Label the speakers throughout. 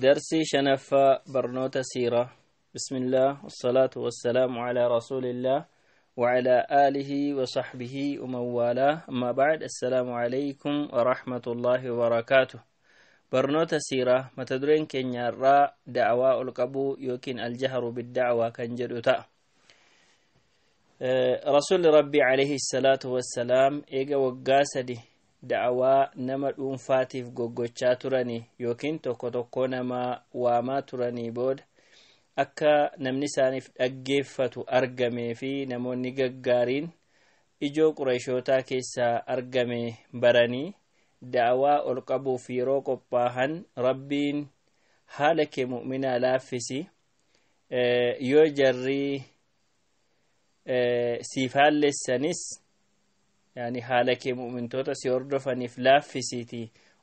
Speaker 1: درسي شنفة برنوت سيرة. بسم الله والصلاة والسلام على رسول الله وعلى آله وصحبه ومن والاه. أما بعد، السلام عليكم ورحمة الله وبركاته. برنوت سيرة متدرين كن يرى دعوة القبو يمكن الجهر بالدعوة كان جرؤتا. رسول ربي عليه الصلاة والسلام إيجا وقاسدي da'awaa nama dhuunfaatiif goggochaa turanii yookiin tokko tokko nama waamaa turanii booda akka namni isaaniif dhaggeeffatu argamee fi namoonni gaggaariin ijoo Qurayshootaa keessaa argame baranii da'awaa ol qabuuf yeroo qophaahan Rabbiin haala kee mu'minaa laaffisi, yoo jarrii siif haalessanis yani haala kee mu'mintoota si hordofaniif laaffisiiti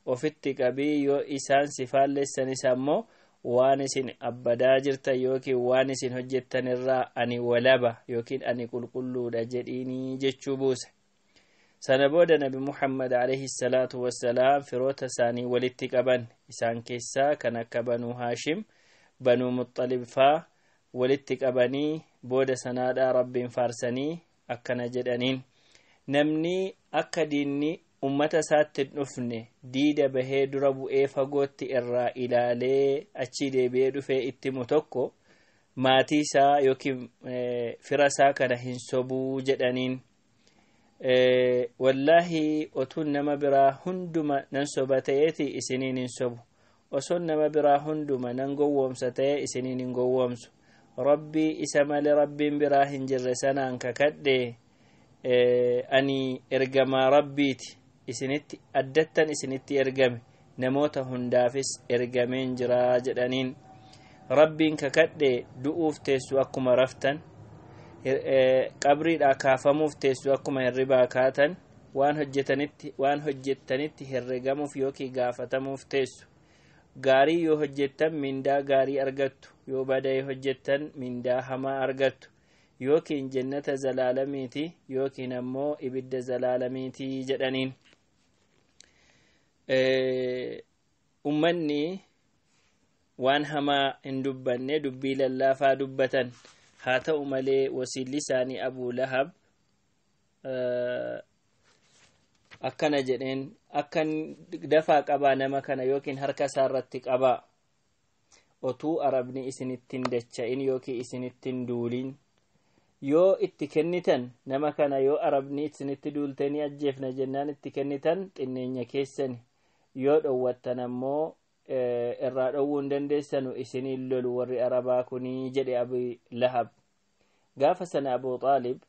Speaker 1: ofitti qabii, yoo isaan si faallessanis ammoo waan isin abbadaa jirtan yookiin waan isin hojjettan irraa ani walaba yookiin ani qulqulluudha jedhiinii jechuu buuse. Sana booda Nabi Muhammad alayhi salaatu wassalaam firoota isaanii walitti qaban, isaan keessaa kan akka Banuu Haashim, Banuu Muxxalib faa walitti qabanii booda sanaadhaa Rabbiin faarsanii akkana jedhaniin: namni akka diinni ummata isaatti dhufne diida bahee dura bu'ee fagootti irraa ilaalee achi deebi'ee dhufee ittimu tokko maatii isaa yookiin fira isaa kana hin sobuu jedhaniin. Wallaahi otuun nama biraa hunduma nan soba ta'eeti isiniin hin sobu, osoon nama biraa hunduma nan gowwoomsa ta'e isiniin hin gowwoomsu. Rabbii isa malee rabbiin biraa hin jirre sanaan kakadhe ani ergamaa rabbiiti, isinitti addattan isinitti ergame, namoota hundaafis ergameen jira jedhaniin. Rabbiin kakadhe du'uuf teessu akkuma raftan, qabriidhaa kaafamuuf teessu akkuma hirribaa kaatan, waan hojjettanitti herregamuuf yookiin gaafatamuuf teessu. Gaarii yoo hojjettan mindaa gaarii argattu, yoo badaa hojjettan mindaa hamaa argattu. yookiin jannata zalaalamiiti yookiin ammoo ibidda zalaalamiiti jedhaniin. Ummanni waan hamaa hin dubbanne dubbii lallaafaa dubbatan. Haa ta'u malee wasiilli isaanii Abuu Lahab akkana jedheen, akkan dafaa qabaa nama kana yookiin harka isaa irratti qabaa, otuu arabni isinittiin dacha'in yookiin isinittiin duulin yoo itti kennitan nama kana, yoo arabni isinitti duultanii ajjeefna jennaan itti kennitan xinneenya keessani, yoo dhowwattan ammoo irraa dhowwuu hin dandeessanu isiniin lolu warri arabaa kunii jedhe Abii Lahab. Gaafa sana Abuu Xaalib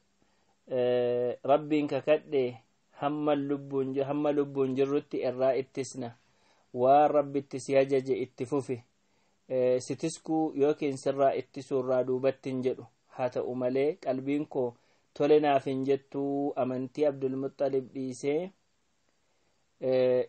Speaker 1: Rabbiin kakadhe hamma lubbuun jirrutti irraa ittisna, waan rabbitti si ajaje itti fufi, sitiskuu yookiin sirraa ittisuu irraa duubatti hin jedhu. Haa ta'u malee qalbiin koo tole naaf hin jettuu amantii Abdul Muxxalib dhiisee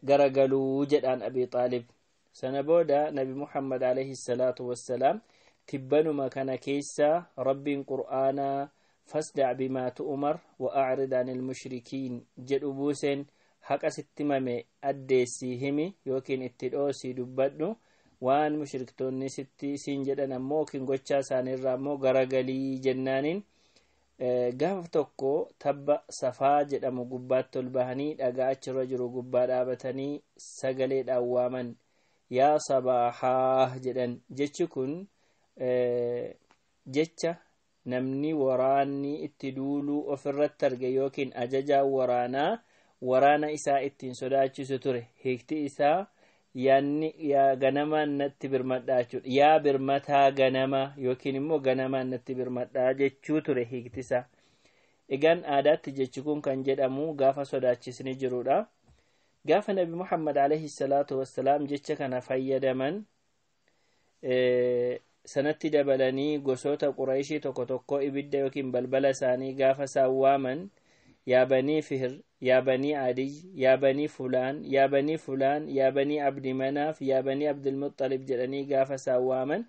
Speaker 1: garagaluu jedhaan Abii Xaalib. Sana booda Nabi Muhammad alayhi salaatu wassalaam tibbanuma kana keessa Rabbiin Qur'aanaa fasda' bimaa tu'mar wa a'rid 'anil mushrikiin jedhu buuseen haqa sitti mame addeessii himi yookiin itti dhoosii dubbadhu, waan mushriktoonni sitti siin jedhan ammoo kin gochaa isaaniirraa ammoo garagalii jennaaniin. Gaafa tokko tabba Safaa jedhamu gubbaatti ol bahanii dhagaa achirra jiru gubbaa dhaabatanii sagaleedhaan waaman, yaa sabaahaa jedhan. Jechi kun jecha namni waraanni itti duuluu ofirratti arge yookiin ajajaan waraana isaa ittiin sodaachisu ture. Hiikti isaa yaa ganamaan natti birmadhaa jechuudha. Yaa birmataa ganama yookiin immoo ganamaan natti birmadhaa jechuu ture hiikti isaa. Egaan aadaatti jechi kun kan jedhamu gaafa sodaachisni jirudha. Gaafa Nabi Muhammad alayhi salaatu wassalaam jecha kana fayyadaman sanatti dabalanii gosoota Qurayshii tokko tokko ibidda yookiin balbala isaanii gaafa isaan waaman, yaa banii Fihr, yaa banii Adiy, yaa banii Fulaan, yaa banii Fulaan, yaa banii Abdi Manaaf, yaa banii Abdul Muxxalib jedhanii gaafa isaan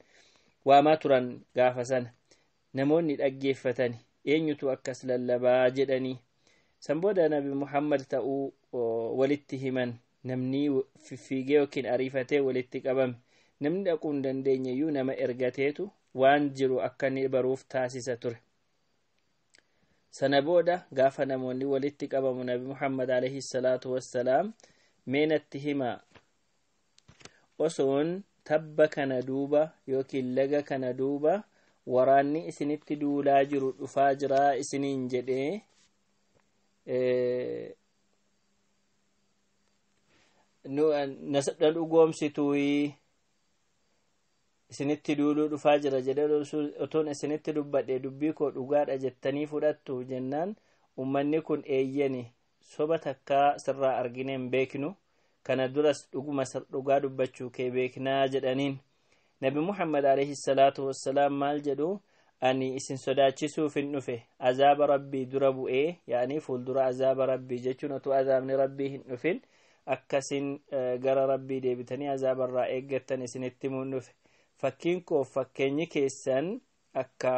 Speaker 1: waamaa turan. Gaafa sana namoonni dhaggeeffatani eenyutu akkas lallabaa jedhanii. San booda Nabi Muhammad ta'uu walitti himan, namni fiigee yookiin ariifatee walitti qabame. namni dhaquu hin dandeenyeyyuu nama ergateetu waan jiru akka inni baruuf taasisa ture. sana booda gaafa namoonni walitti qabamu nabi Muhammad alayhi salaatu wassalaam meenatti hima osoon tabba kana duuba yookiin laga kana duuba waraanni isinitti duulaa jiru dhufaa jira isiniin jedhee na dhugoomsituu isinitti duuluu dhufaa jira jedhee otoon isinitti dubbadhe dubbii koo dhugaadha jettanii fudhattu jennaan ummanni kun eeyyani soba takkaa sirraa argineen beeknu kana duras dhuguma dhugaa dubbachuu kee beeknaa jedhaniin. nabi Muhammad alayhi salaatu wassalaam maal jedhu ani isin sodaachisuuf hin dhufe azaaba rabbii dura bu'ee yaani fuuldura azaaba rabbii jechuun otoo azaabni rabbii hin dhufin akkasin gara rabbii deebitanii azaabarraa eeggattan isinitti himuun dhufe. fakkiin koo fakkeenyi keessan akka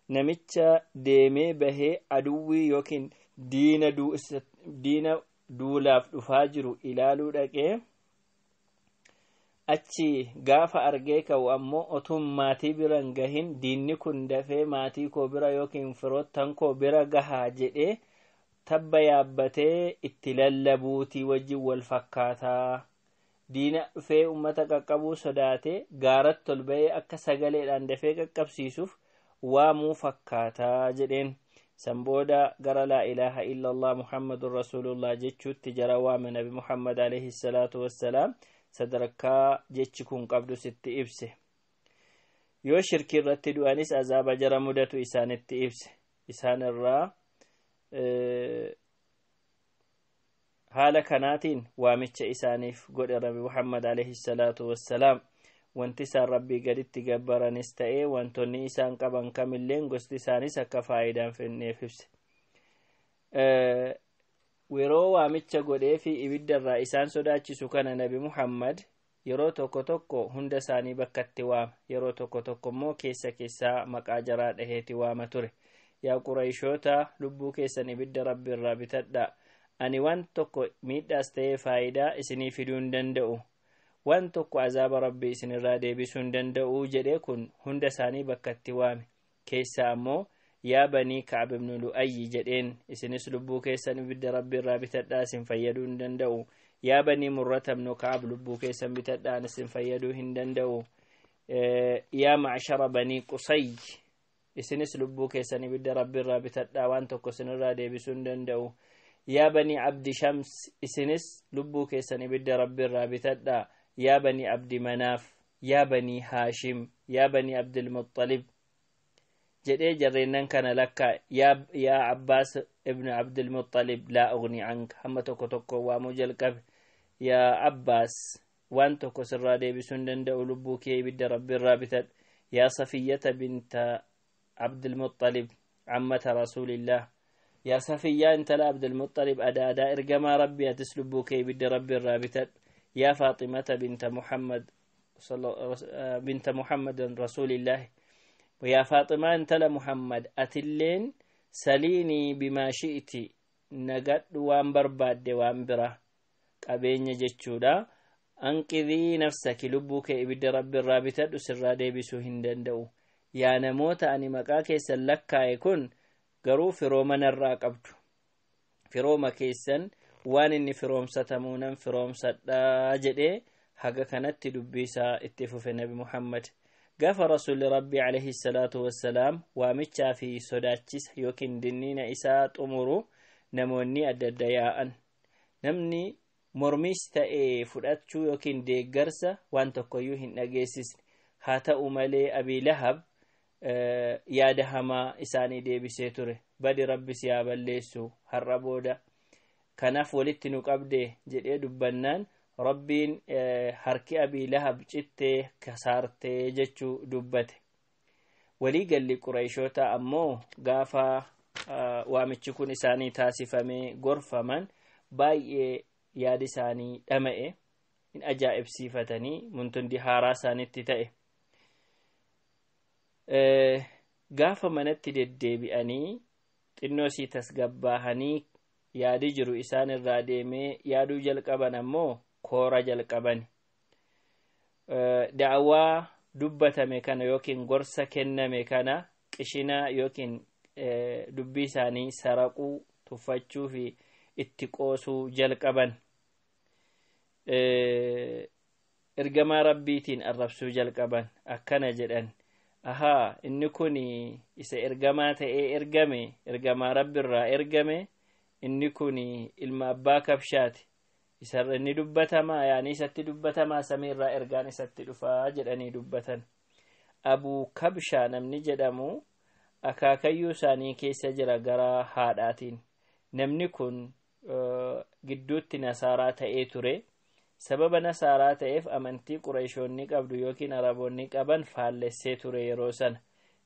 Speaker 1: namicha deemee bahee aduwwii yookiin diina duulaaf dhufaa jiru ilaaluu dhaqee achi gaafa argee ka'u ammoo otuun maatii biran gahin diinni kun dafee maatii koo bira yookiin firoottan koo bira gahaa jedhee tabba yaabbatee itti lallabuutii wajjin wal fakkaataa. diina dhufee ummata qaqqabuu sodaate gaaratti ol ba'ee akka sagaleedhaan dafee qaqqabsiisuuf waamuu fakkaataa jedheen. san booda gara laa ilaaha illallah muhammadun rasulullah jechuutti jara waame nabi Muhammad alayhi salaatu wassalaam sadarkaa jechi kun qabdu sitti ibse. yoo shirkii irratti du'anis azaaba jara mudatu isaanitti ibse. isaan irraa haala kanaatiin waamicha isaaniif godhe nabi Muhammad alayhi salaatu wassalaam. wanti isaan rabbii gaditti gabbaranis ta'ee wantoonni isaan qaban kamilleen gosti isaanis akka faayidaan fenneef ibse. yeroo waamicha godhee fi ibiddarraa isaan sodaachisu kana nabi Muhammad yeroo tokko tokko hunda isaanii bakkatti waama yeroo tokko tokko immoo keessa keessaa maqaa jaraa dhaheeti waama ture. yaa Qurayshoota lubbuu keessan ibidda rabbiirraa bitadhaa ani waan tokko miidhaas ta'ee faayidaa isinii fiduu hin danda'u waan tokko azaaba rabbii isinirraa deebisuu hin danda'u jedhee kun hunda isaanii bakkatti waame. keessaa ammoo yaa banii Ka'ab ibn Lu'ayy jedheen isinis lubbuu keessan ibidda rabbiirraa bitadhaa isin fayyaduu hin danda'u. yaa banii Murrata ibn Ka'ab lubbuu keessan bitadhaan isin fayyaduu hin danda'u. yaa ma'shara banii Qusay isinis lubbuu keessan ibidda rabbiirraa bitadhaa waan tokko isinirraa deebisuu hin danda'u. yaa banii Abdi Shams isinis lubbuu keessan ibidda rabbiirraa bitadhaa. yaa banii Abdi Manaaf yaa banii Haashim yaa banii Abdul Muttalib jedhee jarreennan kana lakkaa yaa Abbaas ibn Abdul Muttalib laa ugni anka hamma tokko tokko waamuu jalqabe. yaa Abbaas waan tokko sirraa deebisuu hin danda'u lubbuu kee ibidda rabbiirraa bitadha. yaa Safiyyata binta Abdul Muttalib ammata rasuulillah yaa Safiyyaa intala Abdul Muttalib adaadaa ergamaa rabbii atis lubbuu kee ibidda rabbiirraa bitadha. yaa Faaximata binta Muhammadin rasuulillah yaa Faaximaa intala Muhammad atilleen saliinii bimaa shi'ti nagadhu waan barbaadde waan bira qabeenya jechuudha. anqidhii nafsaki lubbuu kee ibidda rabbiirraa bitadhu sirraa deebisuu hin danda'u. yaa namoota ani maqaa keessan lakkaa'e kun garuu firooma narraa qabdu. firooma keessan waan inni firoomsatamuunan firoomsadhaa jedhee haga kanatti dubbiisaa itti fufe nabi Muhammad. gaafa rasuulli rabbii alayhi salaatu wassalaam waamichaa fi sodaachisa yookiin dinniina isaa xumuru namoonni adda adda yaa'an. namni mormiis ta'ee fudhachuu yookiin deeggarsa waan tokkoyyuu hin dhageessisne. haa ta'u malee Abii Lahab yaada hamaa isaanii deebisee ture. badi rabbis yaa balleessu har'a booda kanaaf walitti nu qabde jedhee dubbannaan rabbiin harki Abii Lahab cittee kasaartee jechuu dubbate. walii galli Qurayshoota ammoo gaafa waamichi kun isaanii taasifamee gorfaman baay'ee yaadi isaanii dhama'e hin ajaa'ibsiifatanii muntundi haaraa isaanitti ta'e. gaafa manatti deddeebi'anii xinnoosii tasgabbaahanii yaadi jiru isaan irraa deemee yaaduu jalqaban ammoo koora jalqaban. da'awaa dubbatame kana yookiin gorsa kenname kana qishina yookiin dubbii isaanii saraquu tuffachuu fi itti qoosuu jalqaban. Ergamaa rabbiitiin arrabsuu jalqaban akkana jedhan ahaa inni kun isa ergamaa ta'ee ergame ergamaa rabbiirraa ergame inni kun ilma abbaa kabshaati isarra inni dubbatamaa yaani isatti dubbatamaa samiirraa ergaan isatti dhufaa jedhanii dubbatan. Abuu Kabshaa namni jedhamu akaakayyuu isaanii keessa jira gara haadhaatiin. Namni kun gidduutti nasaaraa ta'ee ture. Sababa nasaaraa ta'eef amantii Qurayshoonni qabdu yookiin Araboonni qaban faallessee ture yeroo sana.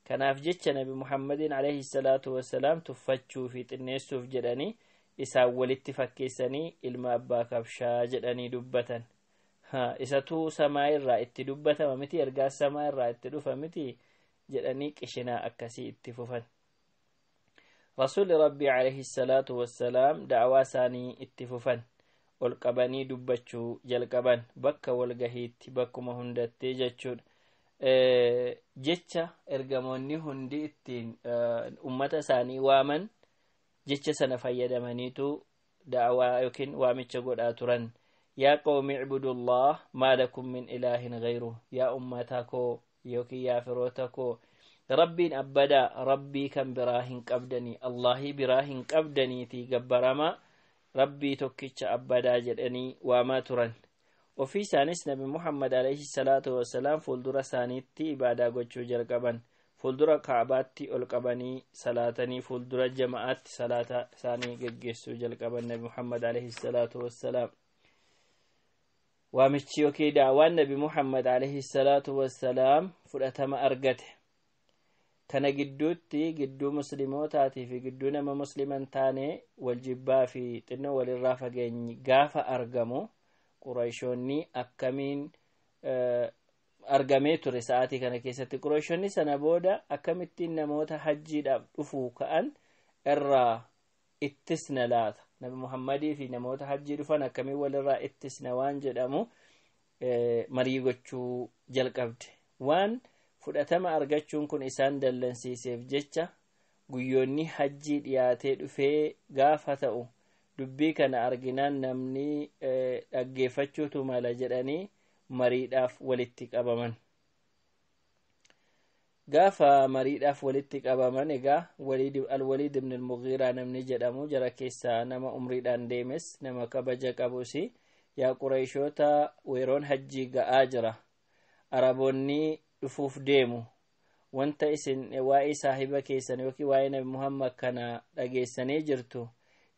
Speaker 1: Kanaaf jecha Nabi Muhammadin alayhi salaatu wassalaam tuffachuu fi xinneessuuf jedhanii isaan walitti fakkeessanii ilma abbaa Kabshaa jedhanii dubbatan. Isatu samaa irraa itti dubbatama miti ergaa samaa irraa itti dhufa miti jedhanii qishinaa akkasii itti fufan. Rasuulli Rabbii alayhi salaatu wassalaam da'awaa isaanii itti fufan. Ol qabanii dubbachuu jalqaban bakka walgahiitti bakkuma hundattee jechuudha. Jecha ergamoonni hundi ittiin ummata isaanii waaman jecha sana fayyadamaniitu da'awaa yookiin waamicha godhaa turan. Yaa qawmi ibudullah maa lakum min ilaahin ghayruhu yaa ummata koo yookiin yaa firoota koo rabbiin abbadaa rabbii kan biraa hin qabdanii Allaahii biraa hin qabdaniitii gabbaramaa rabbii tokkicha abbadaa jedhanii waamaa turan. Ofii isaanis Nabi Muhammad alayhi salaatu wassalaam fuuldura isaaniitti ibaadaa gochuu jalqaban. Fuuldura Ka'baatti ol qabanii salaatanii fuuldura jama'aatti salaata isaanii geggeessuu jalqaban Nabi Muhammad alayhi salaatu wassalaam. Waamichi yookiin daawaan Nabi Muhammad alayhi salaatu wassalaam fudhatama argate. Kana gidduutti gidduu muslimootaati fi gidduu nama musliman taane waljibbaa fi xinnoo walirraa fageenyi gaafa argamu Qurayshoonni akkamiin argamee ture sa'aatii kana keessatti. Qurayshoonni sana booda akkamittiin namoota hajjiidhaaf dhufuu ka'an irraa ittisna laata. Nabi Muhammadii fi namoota hajjii dhufan akkamiin walirraa ittisna waan jedhamu marii gochuu jalqabde. Waan fudhatama argachuun kun isaan dallansiiseef jecha guyyoonni hajjii dhiyaatee dhufee gaafa ta'u dubbii kana arginaan namni dhaggeeffachuutu mala jedhanii mariidhaaf walitti qabaman. Gaafa mariidhaaf walitti qabaman egaa Al-Waliid ibn al-Mughiraa namni jedhamu jara keessaa nama umriidhaan deemes nama kabaja qabusi yaa Qurayshoota weeroon hajjii ga'aa jira. Araboonni dhufuuf deemu wanta isin waa'ee saahiba keessan yookiin waa'ee Nabi Muhammad kana dhageessanii jirtu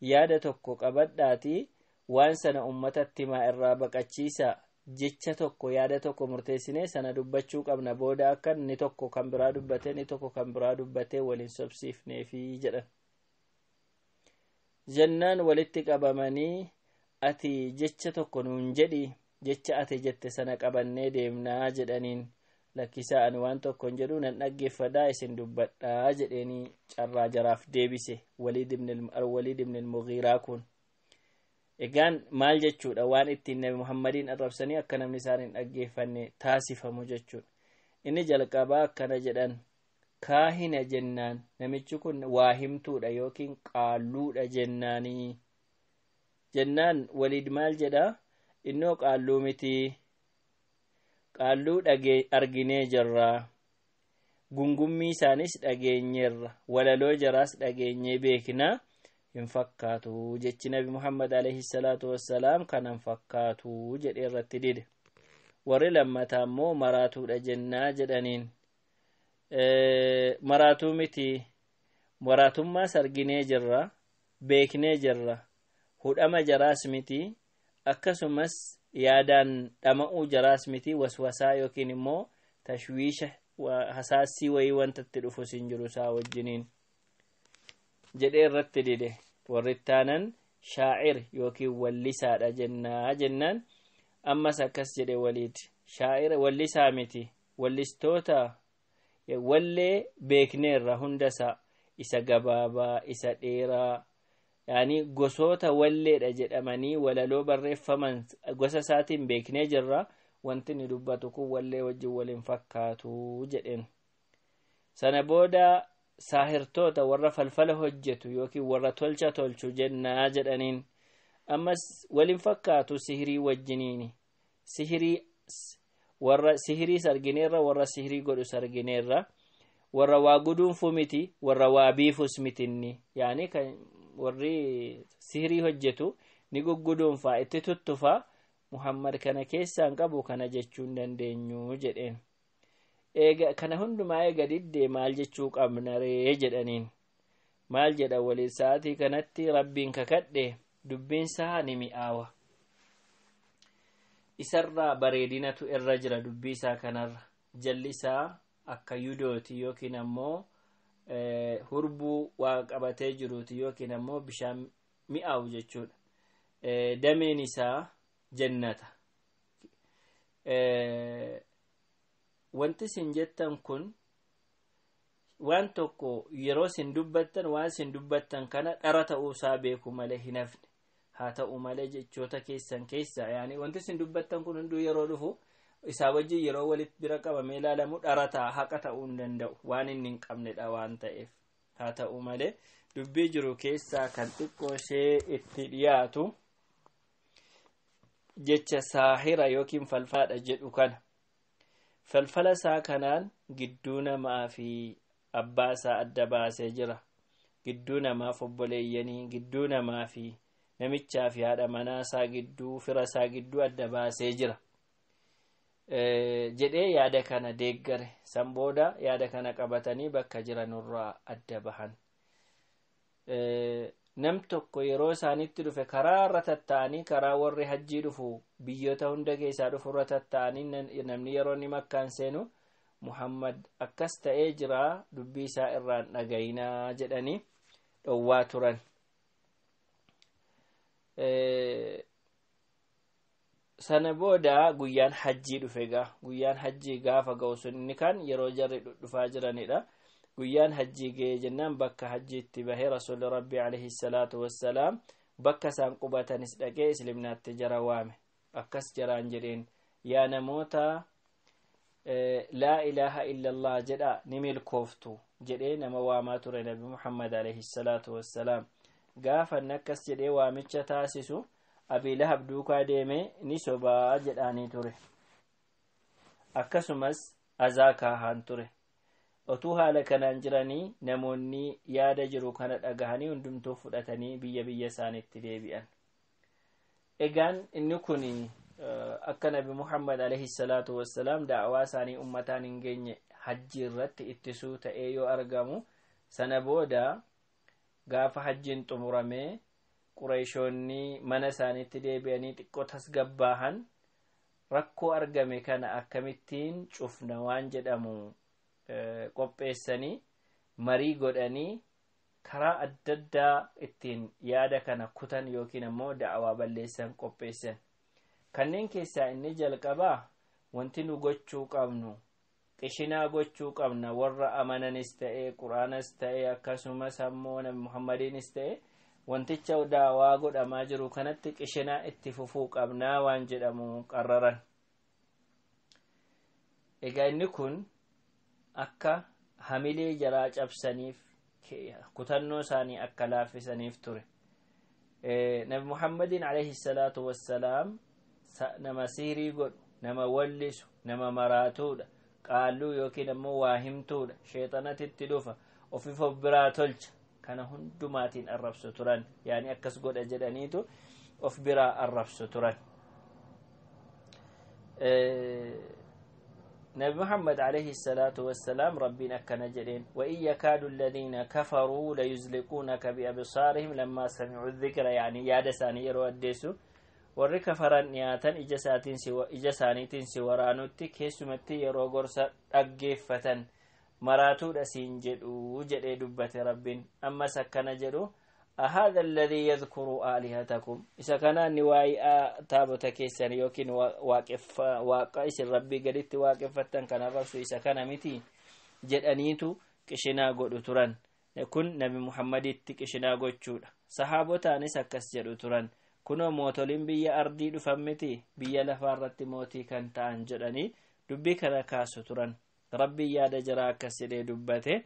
Speaker 1: yaada tokko qabadhaati waan sana ummatatti maa irraa baqachiisa jecha tokko yaada tokko murteessinee sana dubbachuu qabna booda akka ni tokko kan biraa dubbatee ni tokko kan biraa dubbatee waliin sobsiifneefi jedhan. Jennaan walitti qabamanii ati jecha tokko nuun jedhi jecha ati jette sana qabannee deemnaa jedhaniin. Lakkisaa ani waan tokkon jedhu nan dhaggeeffadhaa isin dubbadhaa jedheenii carraa jaraaf deebise Waliid ibn al-Mughiraa kun. Egaan maal jechuudha waan ittiin Nabi Muhammadiin arrabsanii akka namni isaan hin dhaggeeffanne taasifamu jechuudha. Inni jalqabaa akkana jedhan kaahina jennaan namichi kun waa himtuudha yookiin qaalluudha jennaanii. Jennaan Waliid maal jedhaa innoo qaalluu miti. Qaalluu arginee jirra gungummii isaanis dhageenyeerra walaloo jaraas dhageenyee beekna hin fakkaatu jechi Nabi Muhammad alayhi salaatu wassalaam kanan fakkaatu jedhee irratti dide. Warri lammataa immoo maraatuudha jennaa jedhaniin. Maraatuu miti maraatummaas arginee jirra beeknee jirra hudhama jaraas miti akkasumas yaadaan dhama'uu jaraas miti waswasaa yookiin immoo tashwiisha hasaasii wayii wantatti dhufu sin jiru isaa wajjiniin jedhee irratti dide. Warri taanan shaa'ir yookiin wallisaadha jennaan ammas akkas jedhe Waliid shaa'ir wallisaa miti wallistoota wallee beekneerra hundasaa isa gabaabaa isa dheeraa yaani gosoota walleedha jedhamanii walaloo barreeffaman gosa isaatiin beeknee jirra wanti inni dubbatu kun wallee wajjin waliin fakkaatu jedheen. Sana booda saahirtoota warra falfala hojjetu yookiin warra tolcha tolchu jennaa jedhaniin. Ammas waliin fakkaatu sihirii wajjiniini. Warra sihirii sargineerra warra sihirii godhu sargineerra. Warra waa guduunfu miti warra waa biifus mitinni. Yaani kan warri sihirii hojjetu ni gugguduunfaa itti tuttufaa Muhammad kana keessaan qabu kana jechuun dandeenyu jedheen. Kana hundumaa eega diddee maal jechuu qabna ree jedhaniin. Maal jedha waliin sa'aatii kanatti rabbiin kakadhe dubbiinsaa ni mi'aawa. Isarraa bareedinatu irra jira dubbii isaa kanarra. Jalli isaa akka yudooti yookiin ammoo hurbuu waa qabatee jiruuti yookiin ammoo bishaan mi'aawu jechuudha. Dameen isaa jannata. Wanti isin jettan kun waan tokko yeroo isin dubbattan waan isin dubbattan kana dhara ta'uusaa beeku malee hin hafne. Haa ta'u malee jechoota keessan keessa yaani wanti isin dubbattan kun hunduu yeroo dhufu isaa wajjin yeroo walitti bira qabamee ilaalamu dhara ta'a haqa ta'uu hin danda'u waan inni hin qabnedha waan ta'eef. Haa ta'u malee dubbii jiru keessaa kan xiqqoo ishee itti dhiyaatu jecha saahira yookiin falfaadha jedhu kana. Falfala isaa kanaan gidduu namaa fi abbaa isaa adda baasee jira. Gidduu namaaf obboleeyyanii, gidduu namaa fi namichaa fi haadha manaa isaa gidduu, fira isaa gidduu adda baasee jira. Jedhee yaada kana deeggare. San booda yaada kana qabatanii bakka jiranurraa adda bahan. Nam tokko yeroo isaanitti dhufe karaa irra tatta'anii karaa warri hajjii dhufu biyyoota hunda keessaa dhufu irra tatta'anii namni yeroo inni makkaan seenu Muhammad akkas ta'ee jira dubbii isaa irraan dhagayinaa jedhanii dhowwaa turan. Sana booda guyyaan hajjii dhufe guyyaan hajjii gaafa ga'u sun inni kan yeroo jarri dhufaa jiranidha. Guyyaan hajjii ga'ee jennaan bakka hajjiitti bahee rasuulli rabbii alayhi salaatu wassalaam bakka isaan qubatanis dhaqee islimnaatti jara waame. Akkas jaraan jedheen yaa namoota laa ilaaha illallah jedha ni milkooftu jedhee nama waamaa ture nabi Muhammad alayhi salaatu wassalaam. Gaafa akkas jedhee waamicha taasisu Abii Lahab duukaa deemee ni sobaa jedhaanii ture. Akkasumas azaa kaahaan ture. Otuu haala kanaan jiranii namoonni yaada jiru kana dhagahanii hundumtuu fudhatanii biyya isaaniitti deebi'an. Egaan inni kun akka nabi Muhammad alayhi salaatu wassalaam da'awaa isaanii ummataan hin geenye hajjii irratti ittisuu ta'ee yoo argamu sana booda gaafa hajjiin xumuramee Qureyshoonni mana isaaniitti deebi'anii xiqqoo tasgabbaahan rakkoo argame kana akkamittiin cufna waan jedhamu qopheessanii marii godhanii karaa adda addaa ittiin yaada kana kutan yookiin ammoo da'awaa balleessan qopheessan. Kanneen keessaa inni jalqabaa wanti nu gochuu qabnu qishinaa gochuu qabna warra amananis ta'e quraanas ta'e akkasumas ammoo nabi Muhammadiinis ta'e wanticha da'awaa godhamaa jiru kanatti qishinaa itti fufuu qabnaa waan jedhamu qarraran. Egaa inni kun akka hamilee jaraa cabsaniif kutannoo isaanii akka laaffisaniif ture. Nabi Muhammadin alayhi salaatu wassalaam nama sihirii godhu, nama wallisu, nama maraatuudha, qaalluu yookiin ammoo waa himtuudha, sheexanatitti dhufa, ofiif of biraa tolcha. Kana hundumaatiin arrabsu turan. Yaani akkas godha jedhaniitu of biraa arrabsu turan. نبي محمد عليه الصلاة والسلام ربنا أكنا جلين وإن يكاد الذين كفروا ليزلقونك بأبصارهم لما سمعوا الذكر يعني يادساني يروا الديسو warri kafaran nyaatan ija isaaniitiin si waraanutti keessumatti yeroo gorsa dhaggeeffatan maraatuudha siin jedhu jedhee dubbate rabbiin. Ammas akkana jedhu ahadha alladhii yadhkuru aalihatakum isa kanaan ni waa'ee taabota keessan yookiin waaqa isin rabbii gaditti waaqeffattan kana rabsu isa kana miti jedhaniitu qishinaa godhu turan. Kun nabi Muhammaditti qishinaa gochuudha. Sahaabotaanis akkas jedhu turan. kunoo mootoliin biyya ardii dhufan miti biyya lafaarratti mootii kan ta'an jedhanii dubbii kana kaasu turan. rabbii yaada jaraa akkas jedhee dubbate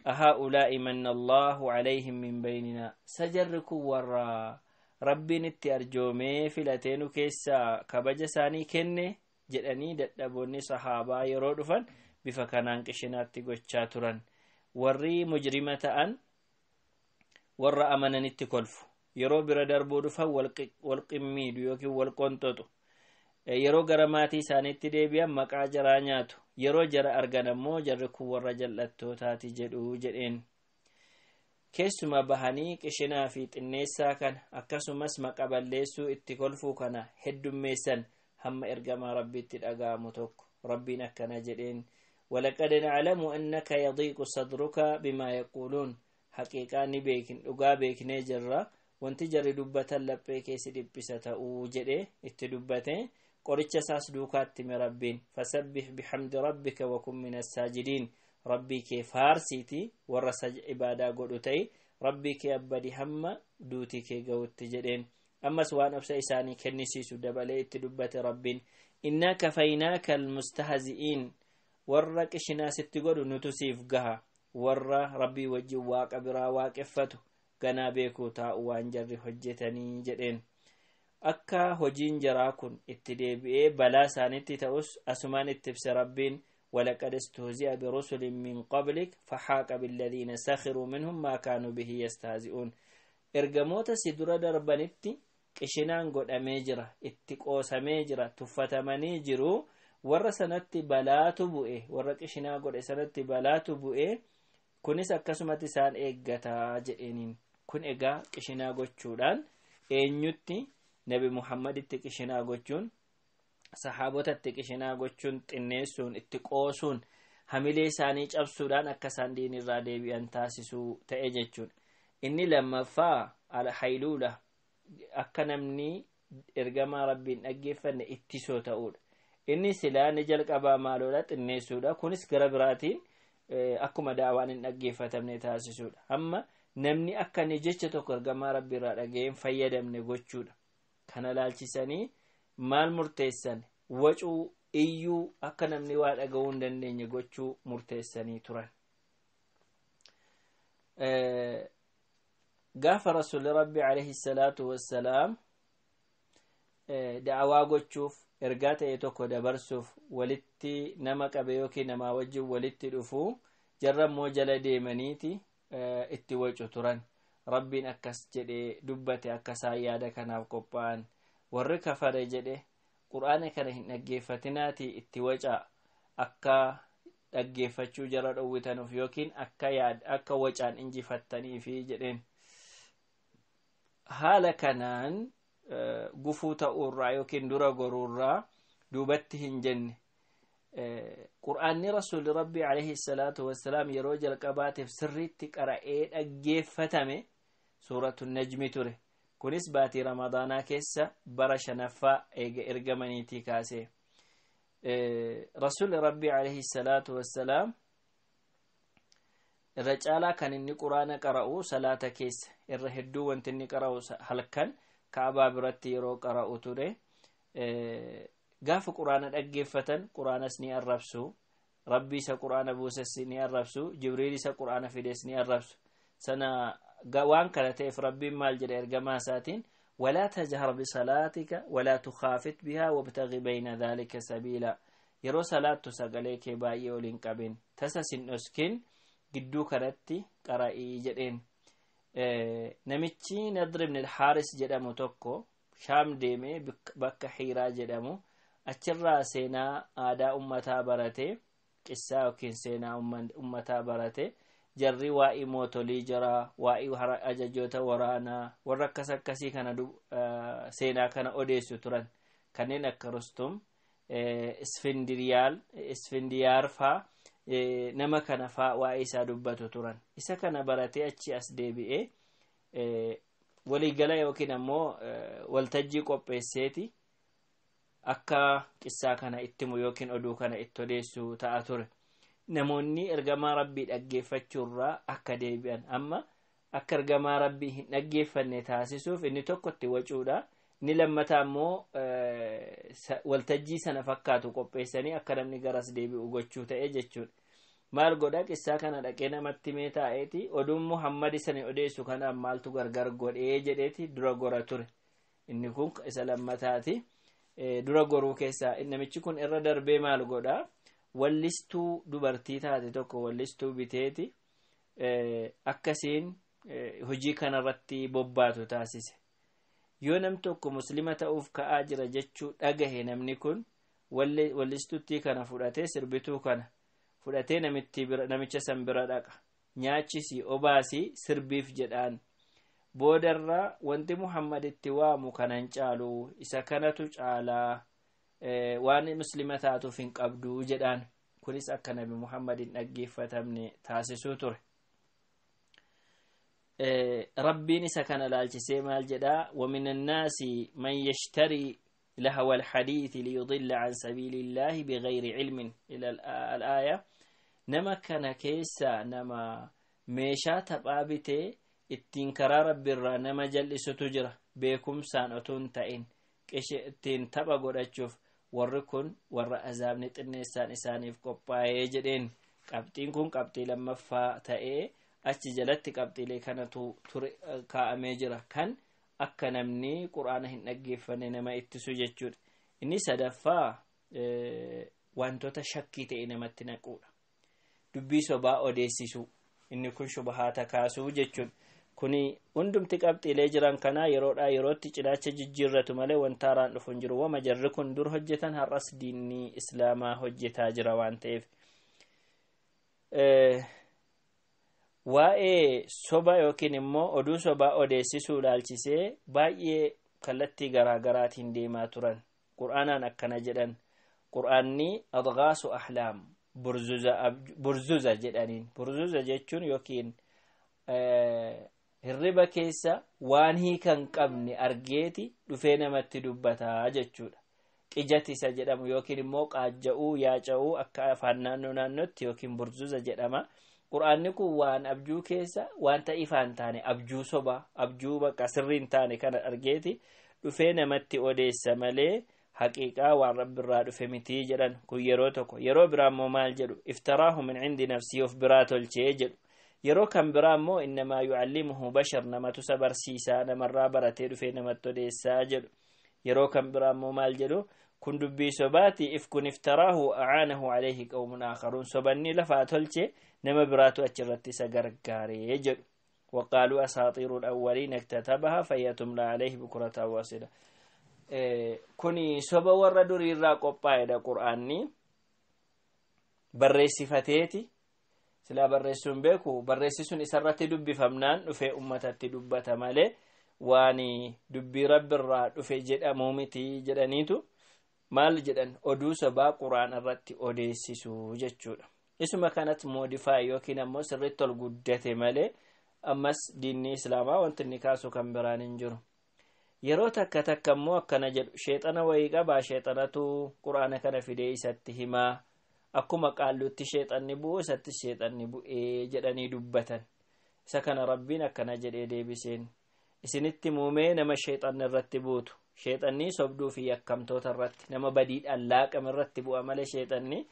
Speaker 1: أهؤلاء من الله عليهم من بيننا سجركو ورا ربين الترجمة فلتين كيسا كبجساني كنة جدني دبوني صحابة يرودفن بفكانان كشنات تقوشاتران وري مجرمة أن ورا أمانا نتكلف يرو بردر بودفا والقميد يوكي والقنططو yeroo gara maatii isaaniitti deebi'an maqaa jaraa nyaatu yeroo jara argan ammoo jarri kun warra jal'attootaati jedhu jedheen. keessuma bahanii qishinaa fi xinneessaa kana akkasumas maqa balleessuu itti kolfuu kana heddummeessan hamma ergamaa rabbiitti dhaga'amu tokko rabbiin akkana jedheen walaqad na'lamu annaka yadiiqu sadruka bimaa yaquuluun haqiiqaa ni beekin dhugaa beeknee jirra wanti jarri dubbatan laphee keessi dhiphisa ta'uu jedhe itti dubbate qoricha saas duukaatti mi rabbiin fasabbih bihamdi rabbika wa kun min as-saajidiin rabbii kee faarsiti warra ibaadaa godhu ta'i rabbii kee abbadi hamma duuti kee ga'utti jedheen. ammas waan obsa isaanii kennisiisu dabalee itti dubbate rabbiin innaa kafaynaaka almustahzi'iin warra qishinaa sitti godhu nutu siif gaha warra rabbii wajjin waaqa biraa waaqeffatu ganaa beekuu taa'u waan jarri hojjetanii jedheen. akka hojiin jaraa kun itti deebi'ee balaa isaanitti ta'us asumaan itti ibsa rabbiin ولقد استهزئ برسل من قبلك فحاق بالذين سخروا منهم ما كانوا به يستهزئون ergamoota si dura darbanitti qishinaan godhamee jira itti qoosamee jira tuffatamanii jiru warra sanatti balaatu bu'e warra qishinaa godhe sanatti balaatu bu'e kunis akkasumatti isaan eeggataa jedheniin. kun egaa qishinaa gochuudhaan eenyutti nabi muhammaditti qishinaa gochuun sahaabotatti qishinaa gochuun xinneessuun itti qoosuun hamilee isaanii cabsuudhaan akka isaan diinirraa deebi'an taasisuu ta'e jechuudha. inni lammaffaa alhayluula akka namni ergamaa rabbiin dhaggeeffanne ittisoo ta'uudha. inni silaa ni jalqabaa maaloodha xinneessuudha kunis gara biraatiin akkuma daawaan hin dhaggeeffatamne taasisuudha. amma namni akka ni jecha tokko ergamaa rabbiirraa dhageen fayyadamne gochuudha. kana laalchisanii maal murteessan wacuu iyyuu akka namni waa dhaga'uu hin dandeenye gochuu murteessanii turan. gaafa rasuulli rabbi alayhi salaatu wassalaam da'awaa gochuuf ergaa ta'e tokko dabarsuuf walitti nama qabe yookiin namaa wajjin walitti dhufu jarrammoo jala deemaniiti itti wacu turan. rabbiin akkas jedhee dubbate akka isaan yaada kanaaf qophaa'an warri kafare jedhe qur'aana kana hin dhaggeeffatinaati itti wacaa akka dhaggeeffachuu jara dhowwitanuuf yookiin akka wacaan injifattaniifi jedheen. haala kanaan gufuu ta'uurraa yookiin dura goruurraa duubatti hin jenne qur'aanni rasuulli rabbii alayhi salaatu wassalaam yeroo jalqabaatiif sirriitti qara'ee dhaggeeffatame suuratu najmi ture. kunis baatii ramadaanaa keessa bara 5ffaa eega ergamaniitii kaasee rasuulli rabbii alayhi salaatu wassalaam irra caalaa kan inni quraana qara'u salaata keessa irra hedduu wanti inni qara'u halkan kaabaa biratti yeroo qara'u ture. gaafa quraana dhaggeeffatan quraanas ni arrabsu rabbii isa quraana buuses ni arrabsu jibriil isa quraana fides ni arrabsu. sana waan kana ta'eef rabbiin maal jedha ergamaa isaatiin walaa tajhar bisalaatika walaa tukhaafit bihaa wabtaghi bayna dhaalika sabiila yeroo salaattu sagalee kee baay'ee ol hin qabin tasa sin dhoskin gidduu kanatti qara'ii jedheen. namichi nadr ibn al-haaris jedhamu tokko shaam deemee bakka hiiraa jedhamu achirraa seenaa aadaa ummataa barate qissaa yookiin seenaa ummataa barate jarri waa'ee mootolii jara waa'ee ajajoota waraanaa warra akkasii kana seenaa kana odeessu turan kanneen akka rustum isfindiyaar faa nama kana faa waa'ee isaa dubbatu turan. isa kana baratee achi as deebi'ee waliigala yookiin ammoo waltajjii qopheesseeti akka qissaa kana ittimu yookiin oduu kana itti odeessu ta'a ture. namoonni ergamaa rabbii dhaggeeffachuurraa akka deebi'an amma akka ergamaa rabbii hin dhaggeeffanne taasisuuf inni tokkotti wacuudha. Inni lammataa immoo waltajjii sana fakkaatu qopheessanii akka namni garas deebi'u gochuu ta'e jechuudha. Maal godha qissaa kana dhaqee namatti mee taa'eeti oduun Muhammad sani odeessu kanaan maaltu gargar godhee jedheeti dura gora ture. Inni kun isa lammataati. Dura goruu keessaa namichi kun irra darbee maal godha wallistuu dubartii taate tokko wallistuu biteeti akkasiin hojii kanarratti bobbaatu taasise. Yoo nam tokko muslima ta'uuf ka'aa jira jechuu dhagahe namni kun wallistuutti kana fudhatee sirbituu kana fudhatee namicha san bira dhaqa nyaachisi obaasi sirbiif jedhaan. Boodarraa wanti Muhammad itti waamu kanan caalu isa kanatu caalaa waan muslima taatuuf hin qabdu jedhaan. Kunis akka nabi Muhammad hin dhaggeeffatamne taasisuu ture. Rabbiin isa kana laalchisee maal jedhaa ومن الناس من يشتري لهو الحديث ليضل عن سبيل الله بغير علم إلى الآية. نما كان كيسا نما meeshaa taphaa bitee ittiin karaa rabbiirraa nama jal'isutu jira beekum saan otuun ta'in ittiin tapha godhachuuf warri kun warra azaabni xinneessaan isaaniif qophaa'ee jedheen. Qabxiin kun qabxii lammaffaa ta'ee achi jalatti qabxiilee kanatu kaa'amee jira kan akka namni quraana hin dhaggeeffanne nama ittisu jechuudha. Inni sadaffaa wantoota shakkii ta'e namatti naquudha. Dubbii sobaa odeessisuu. Inni kun shubahaata kaasuu jechuudha. Kuni hundumti qabxiilee jiran kanaa yeroodhaa yerootti cinaacha jijjiirratu malee wanta haaraan dhufu hin jiru. Wama jarri kun dur hojjetan har'as diinni islaamaa hojjetaa jira waan ta'eef. Waa'ee soba yookiin immoo oduu sobaa odeessisuu laalchisee baay'ee kallattii garaagaraatiin deemaa turan. Qur'aanaan akkana jedhan. Qur'aanni adghaasu ahlaam burzuza jedhaniin. Burzuza jechuun yookiin hirriba keessa waan hiikan qabne argeeti dhufee namatti dubbataa jechuudha. Qijatisa jedhamu yookiin immoo qaajja'uu yaaca'uu akka afaan naannootti yookiin burzuza jedhama. Qur'aanni kun waan abjuu keessa wanta ifaan taane abjuu soba abjuu bakka sirriin taane kana argeeti dhufee namatti odeessa malee haqiiqaa waan rabbirraa dhufe mitii jedhan. Kun yeroo tokko yeroo biraa immoo maal jedhu iftaraahu min cindi nafsii of biraa tolchee jedhu. Yeroo kan biraa immoo innamaa yucallimuhu bashar namatu isa barsiisaa namarraa baratee dhufee namatti odeessaa jedhu. Yeroo kan biraa immoo maal jedhu kun dubbii sobaati if kun iftaraahu acaanahu alayhi qawmun aakharuun sobanni lafaa tolche nama biraatu achirratti isa gargaaree jedhu. Waqaaluu asaatiiruul awwaliin iktatabaha fayyatumla alayhi bukurata wasila. Kuni soba warra duriirraa qophaa'edha. Qur'aanni barreessifateeti silaa barreessuun beeku barreessisuun isarratti dubbifamnaan dhufee ummatatti dubbata malee waan dubbii rabbirraa dhufe jedhamuu miti jedhaniitu maal jedhan oduu sobaa qur'aan irratti odeessisuu jechuudha. Isuma kanatti moodifaay yookiin ammoo sirriitti ol guddate malee ammas diinni islaamaa wanti inni kaasu kan biraan hin jiru. Yeroo takka takka immoo akkana jedhu sheexana wayii qabaa sheexanatu qur'aana kana fidee isatti himaa akkuma qaalluutti sheexanni bu'u isatti sheexanni bu'ee jedhanii dubbatan. Isa kana rabbiin akkana jedhee deebiseen isinitti muumee nama sheexanni irratti buutu sheexanni sobduu fi yakkamtoota irratti nama badiidhaan laaqame irratti bu'a malee sheexanni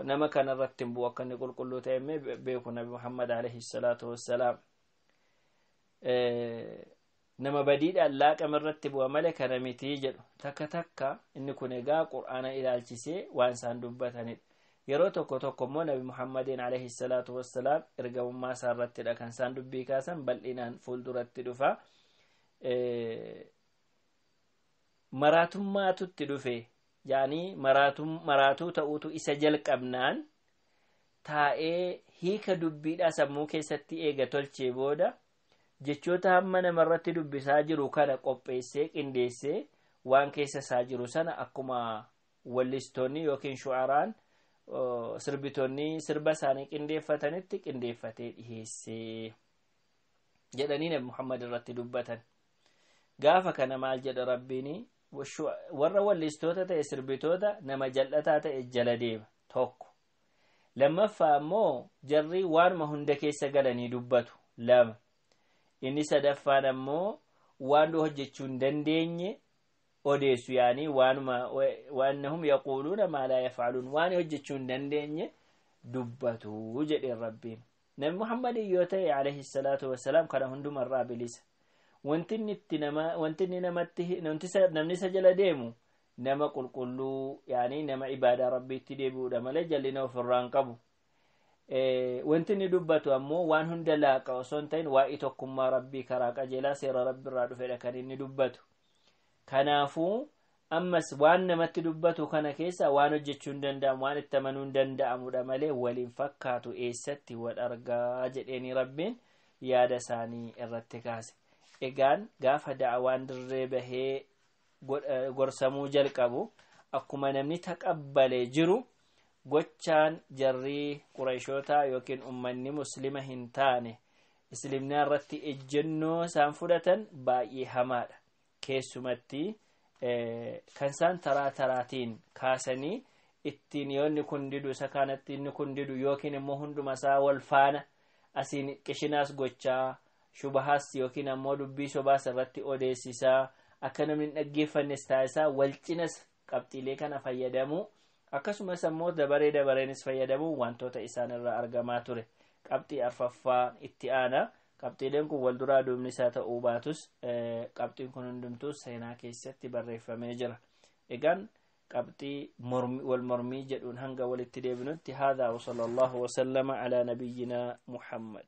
Speaker 1: nama kana irratti hin bu'u akka inni qulqulluu ta'e beeku nabi Muhammad alayhi salaatu wassalaam. Nama badiidhaan laaqame irratti bu'a malee kana mitii jedhu. Takka takka inni kun egaa qur'aana ilaalchisee waan isaan dubbatanidha. Yeroo tokko tokko immoo nabi Muhammadin alayhi salaatu wassalaam ergamummaa isaa irrattidha kan isaan dubbii kaasan bal'inaan fuulduratti dhufa. Maraatummaatutti dhufe yaani maraatuu ta'uutu isa jalqabnaan taa'ee hiika dubbiidhaa sammuu keessatti eega tolchee booda jechoota hamma namarratti dubbisaa jiru kana qopheessee qindeessee waan keessa isaa jiru sana akkuma wallistoonni yookiin shu'araan sirbitoonni sirba isaanii qindeeffatanitti qindeeffatee dhiheessee jedhanii nabi Muhammad irratti dubbatan. Gaafa kana maal jedha rabbiin warra wallistoota ta'e sirbitoota nama jal'ataa ta'e jala deema tokko. Lammaffaa immoo jarri waanuma hunda keessa galanii dubbatu lama. inni sadaffaan ammoo waan hojjechuu hin dandeenye odeessu yaani waannahum yaquuluuna maa laa yafcaluun waan hojjechuu hin dandeenye dubbatu jedhe rabbiin. nabi muhammadin yoo ta'e alayhi salaatu wassalaam kana hundumarraa bilisa. wanti namni isa jala deemu nama qulqulluu yaani nama ibaadaa rabbiitti deebi'uudha malee jallina ofirraa hin qabu. wanti inni dubbatu ammoo waan hunda laaqa osoo hin ta'in waa'ee tokkummaa rabbii karaa qajeelaa seera rabbiirraa dhufedha kan inni dubbatu. kanaafuu ammas waan namatti dubbatu kana keessa waan hojjechuu hin danda'amu waan itti amanuu hin danda'amudha malee waliin fakkaatu eessatti wal argaa jedheeni rabbiin yaada isaanii irratti kaase. egaan gaafa da'awaan dirree bahee gorsamuu jalqabu akkuma namni taqabbalee jiru gochaan jarrii Qurayshoota yookiin ummanni muslima hin taane islimnaa irratti ejjennoo isaan fudhatan baay'ee hamaadha. keessumatti kan isaan taraa taraatiin kaasanii ittiin yoonni kun didu isa kanatti inni kun didu yookiin immoo hunduma isaa wal faana asiin qishinaas gochaa shubahaas yookiin ammoo dubbii sobaas irratti odeessisaa akka namni dhaggeeffannes taasisaa wal cinas qabxiilee kana fayyadamu akkasumas ammoo dabareenis fayyadamu wantoota isaan irraa argamaa ture. qabxii arfaffaa itti aana. qabxiileen kun wal duraa duubni isaa ta'uu baatus qabxiin kun hundumtuu seenaa keessatti barreeffamee jira. egaan qabxii wal mormii jedhuun hanga walitti deebinutti haadha wa sallallahu wa sallama ala nabiyyina Muhammad.